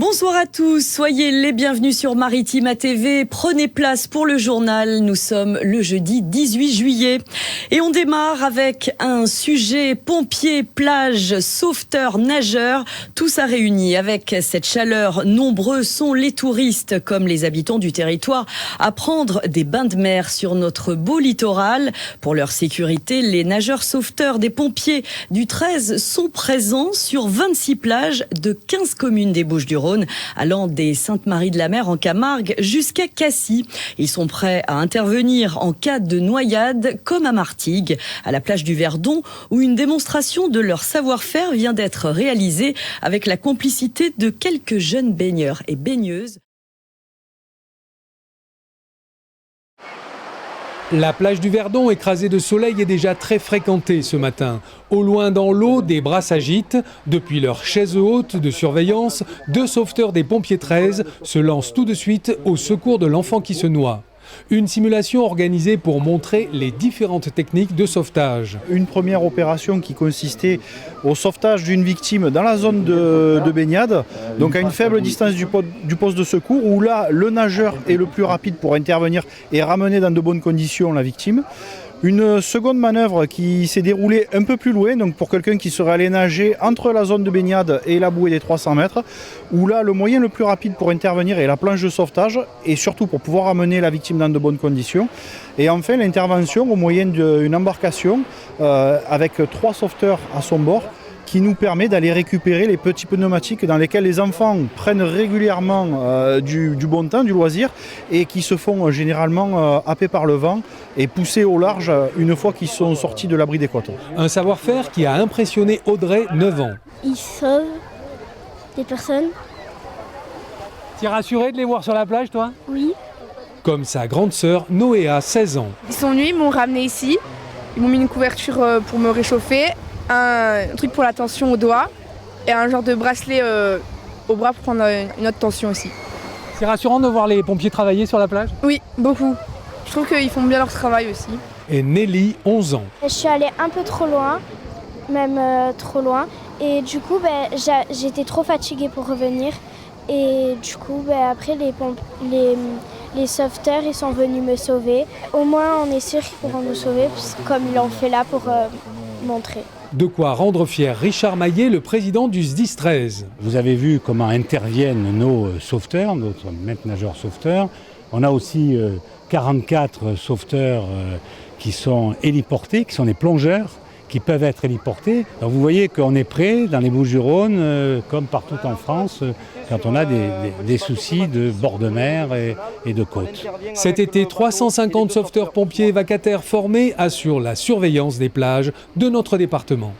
Bonsoir à tous, soyez les bienvenus sur Maritima TV. Prenez place pour le journal. Nous sommes le jeudi 18 juillet et on démarre avec un sujet pompiers, plages, sauveteurs, nageurs. Tout ça réuni avec cette chaleur. Nombreux sont les touristes comme les habitants du territoire à prendre des bains de mer sur notre beau littoral. Pour leur sécurité, les nageurs sauveteurs des pompiers du 13 sont présents sur 26 plages de 15 communes des Bouches-du-Rhône, allant des Sainte-Marie-de-la-Mer en Camargue jusqu'à Cassis. Ils sont prêts à intervenir en cas de noyade, comme à Martigues, à la plage du Verdon, où une démonstration de leur savoir-faire vient d'être réalisée avec la complicité de quelques jeunes baigneurs et baigneuses. La plage du Verdon, écrasée de soleil, est déjà très fréquentée ce matin. Au loin dans l'eau, des bras s'agitent. Depuis leur chaise haute de surveillance, 2 sauveteurs des pompiers 13 se lancent tout de suite au secours de l'enfant qui se noie. Une simulation organisée pour montrer les différentes techniques de sauvetage. Une première opération qui consistait au sauvetage d'une victime dans la zone de baignade, donc à une faible distance du poste de secours, où là, le nageur est le plus rapide pour intervenir et ramener dans de bonnes conditions la victime. Une seconde manœuvre qui s'est déroulée un peu plus loin, donc pour quelqu'un qui serait allé nager entre la zone de baignade et la bouée des 300 mètres, où là le moyen le plus rapide pour intervenir est la planche de sauvetage et surtout pour pouvoir amener la victime dans de bonnes conditions. Et enfin l'intervention au moyen d'une embarcation avec 3 sauveteurs à son bord, qui nous permet d'aller récupérer les petits pneumatiques dans lesquels les enfants prennent régulièrement du bon temps, du loisir, et qui se font généralement happer par le vent et pousser au large une fois qu'ils sont sortis de l'abri des côtes. Un savoir-faire qui a impressionné Audrey, 9 ans. Ils sauvent des personnes. T'es rassurée de les voir sur la plage, toi? Oui. Comme sa grande sœur, Noéa, 16 ans. Ils sont venus, ils m'ont ramené ici. Ils m'ont mis une couverture pour me réchauffer, un truc pour la tension au doigt et un genre de bracelet au bras pour prendre une autre tension aussi. C'est rassurant de voir les pompiers travailler sur la plage? Oui, beaucoup. Je trouve qu'ils font bien leur travail aussi. Et Nelly, 11 ans. Je suis allée un peu trop loin, même trop loin. Et du coup, j'étais trop fatiguée pour revenir. Et du coup, après, les sauveteurs, ils sont venus me sauver. Au moins, on est sûr qu'ils pourront nous sauver, comme ils l'ont fait là pour montrer. De quoi rendre fier Richard Maillet, le président du SDIS 13. Vous avez vu comment interviennent nos sauveteurs, notre maître nageur sauveteur. On a aussi 44 sauveteurs qui sont héliportés, qui sont des plongeurs, qui peuvent être héliportés. Donc vous voyez qu'on est prêt dans les Bouches-du-Rhône, comme partout en France, quand on a des soucis de bord de mer et de côte. Cet été, 350 sauveteurs pompiers vacataires formés assurent la surveillance des plages de notre département.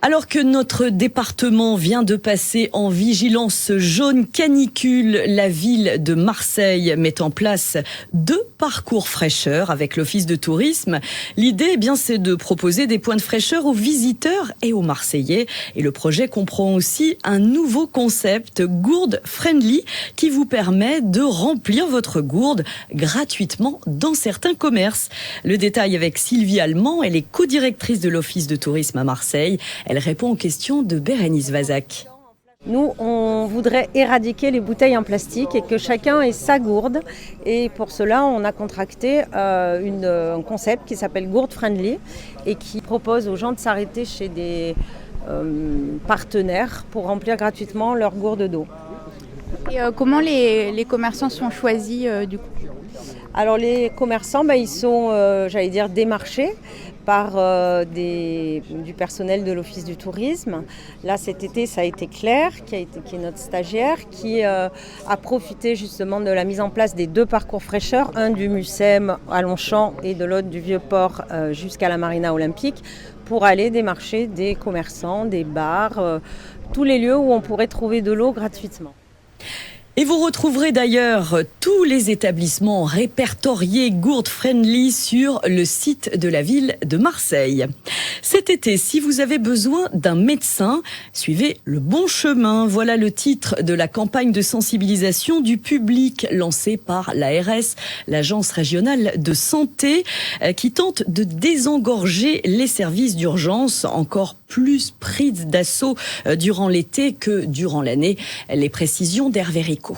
Alors que notre département vient de passer en vigilance jaune canicule, la ville de Marseille met en place 2 parcours fraîcheur avec l'Office de tourisme. L'idée, c'est de proposer des points de fraîcheur aux visiteurs et aux Marseillais. Et le projet comprend aussi un nouveau concept, Gourde Friendly, qui vous permet de remplir votre gourde gratuitement dans certains commerces. Le détail avec Sylvie Allemand, elle est co-directrice de l'Office de tourisme à Marseille. Elle répond aux questions de Bérénice Vazac. Nous, on voudrait éradiquer les bouteilles en plastique et que chacun ait sa gourde. Et pour cela, on a contracté un concept qui s'appelle Gourde Friendly et qui propose aux gens de s'arrêter chez des partenaires pour remplir gratuitement leur gourde d'eau. Et comment les commerçants sont choisis du coup? Alors les commerçants, ils sont, démarchés par du personnel de l'Office du tourisme. Là, cet été, ça a été Claire, qui est notre stagiaire, qui a profité justement de la mise en place des 2 parcours fraîcheur, un du Mucem à Longchamp et de l'autre du Vieux-Port jusqu'à la Marina Olympique, pour aller démarcher des commerçants, des bars, tous les lieux où on pourrait trouver de l'eau gratuitement. Et vous retrouverez d'ailleurs tous les établissements répertoriés Gourde Friendly sur le site de la ville de Marseille. Cet été, si vous avez besoin d'un médecin, suivez le bon chemin. Voilà le titre de la campagne de sensibilisation du public lancée par l'ARS, l'Agence régionale de santé, qui tente de désengorger les services d'urgence encore plus pris d'assaut durant l'été que durant l'année. Les précisions d'Hervé Rico.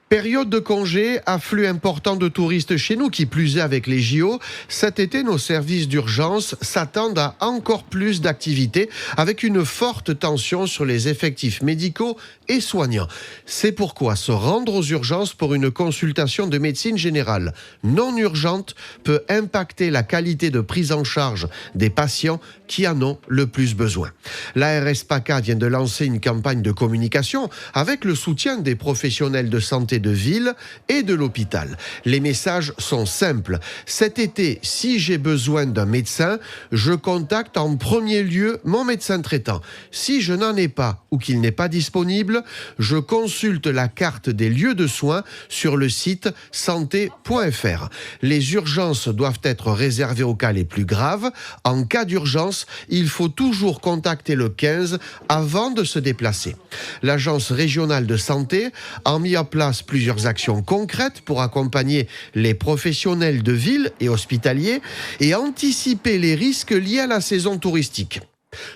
Période de congé, afflux important de touristes chez nous, qui plus est avec les JO. Cet été, nos services d'urgence s'attendent à encore plus d'activités, avec une forte tension sur les effectifs médicaux et soignants. C'est pourquoi se rendre aux urgences pour une consultation de médecine générale non urgente peut impacter la qualité de prise en charge des patients qui en ont le plus besoin. L'ARS PACA vient de lancer une campagne de communication avec le soutien des professionnels de santé de ville et de l'hôpital. Les messages sont simples. Cet été, si j'ai besoin d'un médecin, je contacte en premier lieu mon médecin traitant. Si je n'en ai pas ou qu'il n'est pas disponible, je consulte la carte des lieux de soins sur le site santé.fr. Les urgences doivent être réservées aux cas les plus graves. En cas d'urgence, il faut toujours contacter le 15 avant de se déplacer. L'Agence régionale de santé a mis en place plusieurs actions concrètes pour accompagner les professionnels de ville et hospitaliers et anticiper les risques liés à la saison touristique,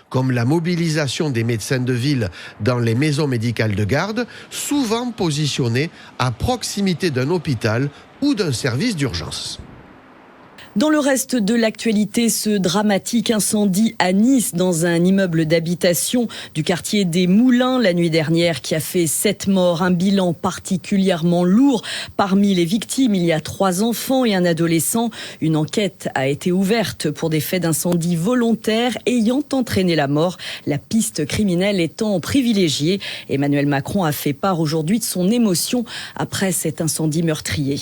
comme la mobilisation des médecins de ville dans les maisons médicales de garde, souvent positionnées à proximité d'un hôpital ou d'un service d'urgence. Dans le reste de l'actualité, ce dramatique incendie à Nice dans un immeuble d'habitation du quartier des Moulins la nuit dernière qui a fait 7 morts, un bilan particulièrement lourd. Parmi les victimes, il y a 3 enfants et un adolescent. Une enquête a été ouverte pour des faits d'incendie volontaire ayant entraîné la mort, la piste criminelle étant privilégiée. Emmanuel Macron a fait part aujourd'hui de son émotion après cet incendie meurtrier.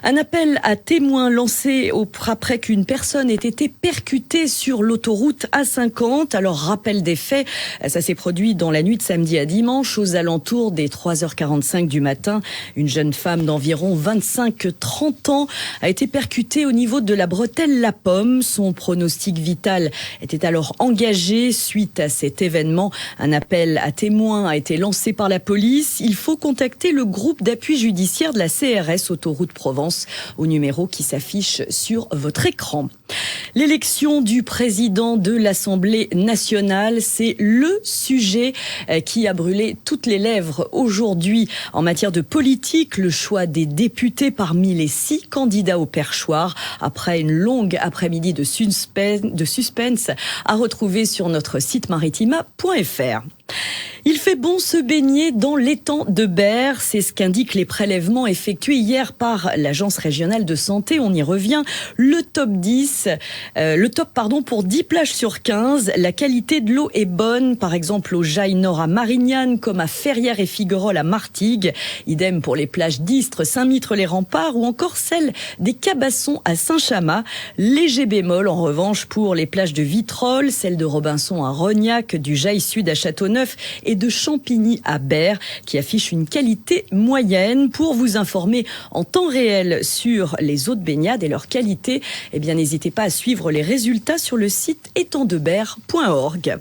Un appel à témoins lancé après qu'une personne ait été percutée sur l'autoroute A50. Alors, rappel des faits, ça s'est produit dans la nuit de samedi à dimanche aux alentours des 3h45 du matin. Une jeune femme d'environ 25-30 ans a été percutée au niveau de la bretelle La Pomme. Son pronostic vital était alors engagé suite à cet événement. Un appel à témoins a été lancé par la police. Il faut contacter le groupe d'appui judiciaire de la CRS Autoroute Provence au numéro qui s'affiche sur votre écran. L'élection du président de l'Assemblée nationale, c'est le sujet qui a brûlé toutes les lèvres aujourd'hui en matière de politique. Le choix des députés parmi les 6 candidats au perchoir après une longue après-midi de suspense à retrouver sur notre site maritima.fr. Il fait bon se baigner dans l'étang de Berre, c'est ce qu'indiquent les prélèvements effectués hier par l'Agence régionale de santé. On y revient. Le top pour 10 plages sur 15. La qualité de l'eau est bonne, par exemple au Jaille Nord à Marignane, comme à Ferrières et Figuerolles à Martigues. Idem pour les plages d'Istres, Saint-Mitre-les-Remparts ou encore celles des Cabassons à Saint-Chamas. Léger bémol en revanche pour les plages de Vitrolles, celles de Robinson à Rognac, du Jaille Sud à Châteauneuf et de Champigny à Berre qui affichent une qualité moyenne. Pour vous informer en temps réel sur les eaux de baignade et leur qualité, n'hésitez pas à suivre les résultats sur le site étangdeberre.org.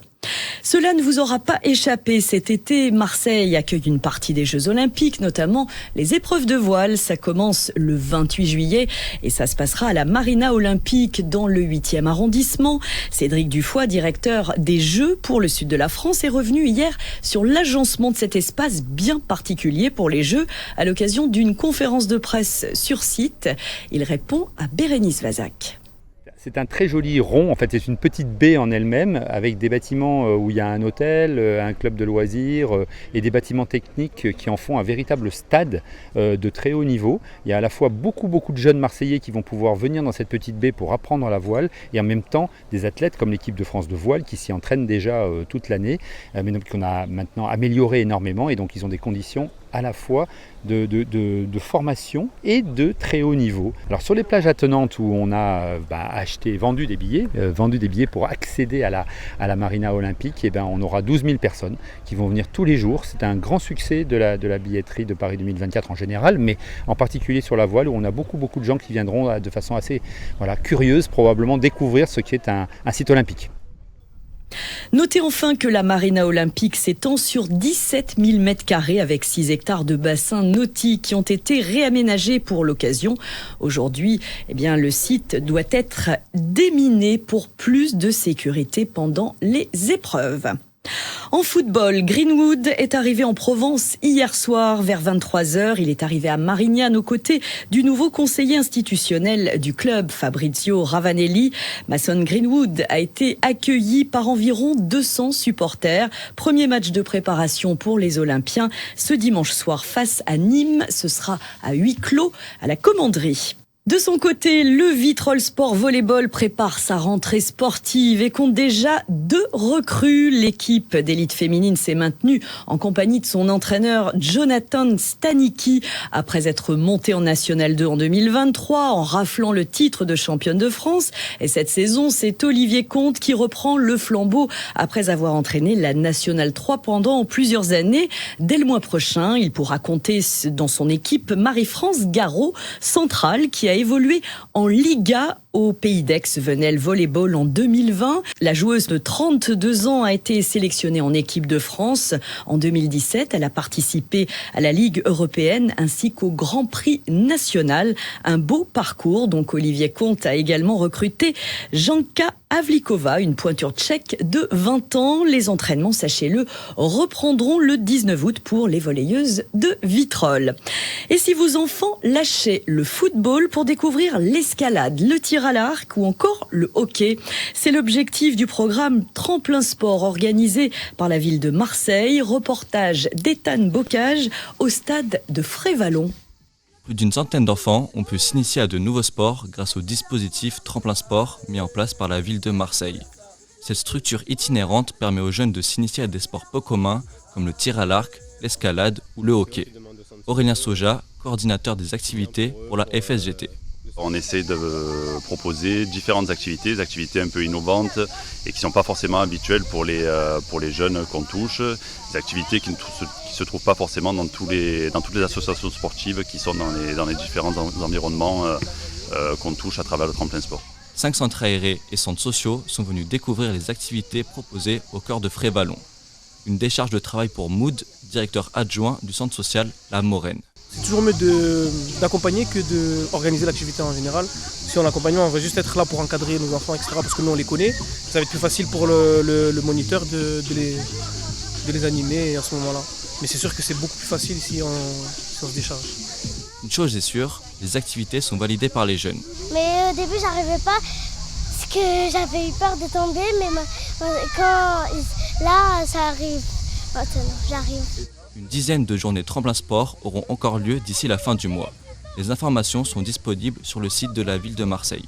Cela ne vous aura pas échappé. Cet été, Marseille accueille une partie des Jeux Olympiques, notamment les épreuves de voile. Ça commence le 28 juillet et ça se passera à la Marina Olympique dans le 8e arrondissement. Cédric Dufoy, directeur des Jeux pour le sud de la France, est revenu hier sur l'agencement de cet espace bien particulier pour les Jeux à l'occasion d'une conférence de presse sur site. Il répond à Bérénice Vazac. C'est un très joli rond, en fait c'est une petite baie en elle-même avec des bâtiments où il y a un hôtel, un club de loisirs et des bâtiments techniques qui en font un véritable stade de très haut niveau. Il y a à la fois beaucoup de jeunes Marseillais qui vont pouvoir venir dans cette petite baie pour apprendre la voile et en même temps des athlètes comme l'équipe de France de voile qui s'y entraînent déjà toute l'année, mais donc qu'on a maintenant amélioré énormément et donc ils ont des conditions à la fois de formation et de très haut niveau. Alors sur les plages attenantes où on a vendu des billets pour accéder à la Marina Olympique, on aura 12 000 personnes qui vont venir tous les jours. C'est un grand succès de la billetterie de Paris 2024 en général, mais en particulier sur la voile où on a beaucoup de gens qui viendront de façon assez curieuse probablement découvrir ce qui est un site olympique. Notez enfin que la marina olympique s'étend sur 17 000 m² avec 6 hectares de bassins nautiques qui ont été réaménagés pour l'occasion. Aujourd'hui, le site doit être déminé pour plus de sécurité pendant les épreuves. En football, Greenwood est arrivé en Provence hier soir vers 23h. Il est arrivé à Marignane aux côtés du nouveau conseiller institutionnel du club, Fabrizio Ravanelli. Mason Greenwood a été accueilli par environ 200 supporters. Premier match de préparation pour les Olympiens ce dimanche soir face à Nîmes. Ce sera à huis clos à la Commanderie. De son côté, le Vitrolles Sport Volleyball prépare sa rentrée sportive et compte déjà 2 recrues. L'équipe d'élite féminine s'est maintenue en compagnie de son entraîneur Jonathan Stanicki après être montée en National 2 en 2023 en raflant le titre de championne de France. Et cette saison, c'est Olivier Comte qui reprend le flambeau après avoir entraîné la National 3 pendant plusieurs années. Dès le mois prochain, il pourra compter dans son équipe Marie-France Garot, centrale, qui a évolué en Liga au Pays d'Aix Venelle Volleyball en 2020. La joueuse de 32 ans a été sélectionnée en équipe de France. En 2017, elle a participé à la Ligue européenne ainsi qu'au Grand Prix national. Un beau parcours. Donc Olivier Comte a également recruté Janka Havlikova, une pointure tchèque de 20 ans. Les entraînements, sachez-le, reprendront le 19 août pour les volleyeuses de Vitrolles. Et si vos enfants lâchaient le football pour découvrir l'escalade, le tir à l'arc ou encore le hockey, c'est l'objectif du programme Tremplin Sport organisé par la ville de Marseille. Reportage d'Ethan Bocage au stade de Frévalon. Plus d'une centaine d'enfants ont pu s'initier à de nouveaux sports grâce au dispositif Tremplin Sport mis en place par la ville de Marseille. Cette structure itinérante permet aux jeunes de s'initier à des sports peu communs comme le tir à l'arc, l'escalade ou le hockey. Aurélien Soja, coordinateur des activités pour la FSGT. On essaie de proposer différentes activités, des activités un peu innovantes et qui ne sont pas forcément habituelles pour les jeunes qu'on touche, des activités qui ne se trouvent pas forcément dans toutes les associations sportives qui sont dans les différents environnements qu'on touche à travers le Tremplin Sport. 5 centres aérés et centres sociaux sont venus découvrir les activités proposées au cœur de Frévalon. Une décharge de travail pour Mood, directeur adjoint du centre social La Moraine. C'est toujours mieux d'accompagner que d'organiser l'activité en général. Si on accompagne, on va juste être là pour encadrer nos enfants, etc. Parce que nous, on les connaît. Ça va être plus facile pour le moniteur de les animer à ce moment-là. Mais c'est sûr que c'est beaucoup plus facile si on se décharge. Une chose est sûre, les activités sont validées par les jeunes. Mais au début, j'arrivais pas parce que j'avais eu peur de tomber. Mais quand là, ça arrive. Maintenant, j'arrive. Une dizaine de journées Tremplin Sport auront encore lieu d'ici la fin du mois. Les informations sont disponibles sur le site de la ville de Marseille.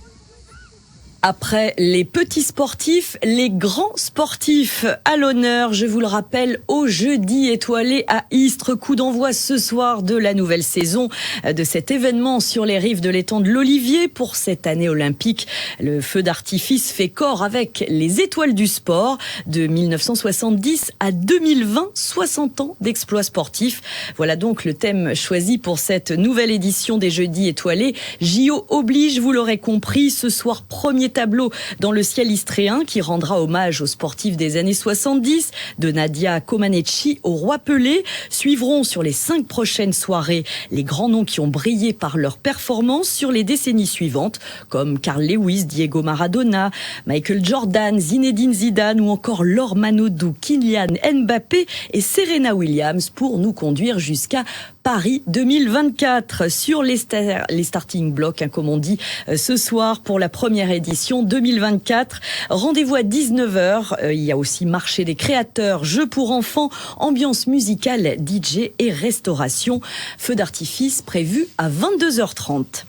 Après les petits sportifs, les grands sportifs à l'honneur, je vous le rappelle, au jeudi étoilé à Istres, coup d'envoi ce soir de la nouvelle saison de cet événement sur les rives de l'étang de l'Olivier pour cette année olympique. Le feu d'artifice fait corps avec les étoiles du sport de 1970 à 2020, 60 ans d'exploits sportifs. Voilà donc le thème choisi pour cette nouvelle édition des jeudis étoilés. JO oblige, vous l'aurez compris, ce soir premier tableau dans le ciel istréen qui rendra hommage aux sportifs des années 70, de Nadia Comaneci au Roi Pelé. Suivront sur les 5 prochaines soirées les grands noms qui ont brillé par leur performance sur les décennies suivantes, comme Carl Lewis, Diego Maradona, Michael Jordan, Zinedine Zidane ou encore Laure Manodou, Kylian Mbappé et Serena Williams pour nous conduire jusqu'à Paris 2024 sur les starting blocks, comme on dit, ce soir pour la première édition 2024. Rendez-vous à 19h. Il y a aussi marché des créateurs, jeux pour enfants, ambiance musicale, DJ et restauration. Feu d'artifice prévu à 22h30.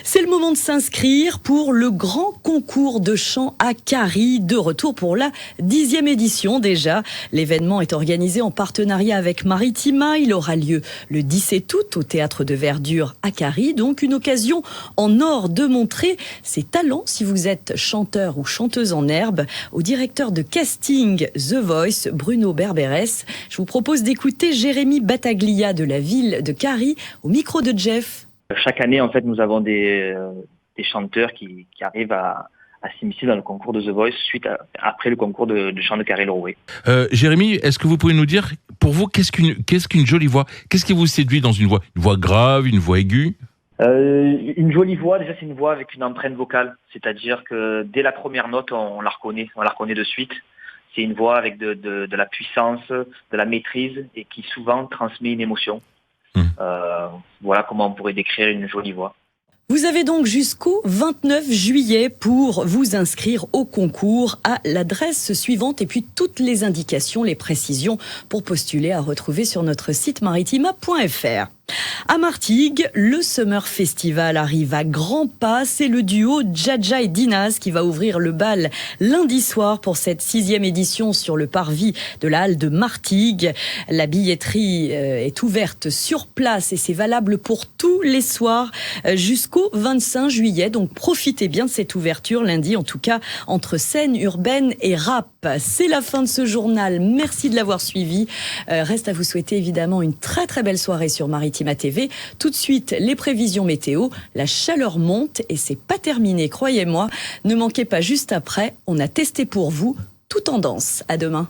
C'est le moment de s'inscrire pour le grand concours de chant à Carry, de retour pour la 10e édition déjà. L'événement est organisé en partenariat avec Maritima. Il aura lieu le 17 août au Théâtre de Verdure à Carry. Donc une occasion en or de montrer ses talents si vous êtes chanteur ou chanteuse en herbe. Au directeur de casting The Voice, Bruno Berberes, je vous propose d'écouter Jérémy Battaglia de la ville de Carry au micro de Jeff. Chaque année, en fait, nous avons des chanteurs qui arrivent à s'immiscer dans le concours de The Voice après le concours de chant de Carré-Lerouet. Jérémy, est-ce que vous pouvez nous dire, pour vous, qu'est-ce qu'une jolie voix? Qu'est-ce qui vous séduit dans une voix? Une voix grave, une voix aiguë? Une jolie voix, déjà c'est une voix avec une empreinte vocale, c'est-à-dire que dès la première note on la reconnaît de suite. C'est une voix avec de la puissance, de la maîtrise et qui souvent transmet une émotion. Voilà comment on pourrait décrire une jolie voix. Vous avez donc jusqu'au 29 juillet pour vous inscrire au concours à l'adresse suivante et puis toutes les indications, les précisions pour postuler à retrouver sur notre site maritima.fr. À Martigues, le Summer Festival arrive à grands pas. C'est le duo Djadja et Dinaz qui va ouvrir le bal lundi soir pour cette 6e édition sur le parvis de la halle de Martigues. La billetterie est ouverte sur place et c'est valable pour tous les soirs jusqu'au 25 juillet. Donc profitez bien de cette ouverture lundi, en tout cas entre scène urbaine et rap. C'est la fin de ce journal. Merci de l'avoir suivi. Reste à vous souhaiter évidemment une très très belle soirée sur Maritima TV. Tout de suite, les prévisions météo. La chaleur monte et c'est pas terminé, croyez-moi. Ne manquez pas juste après. On a testé pour vous tout tendance. À demain.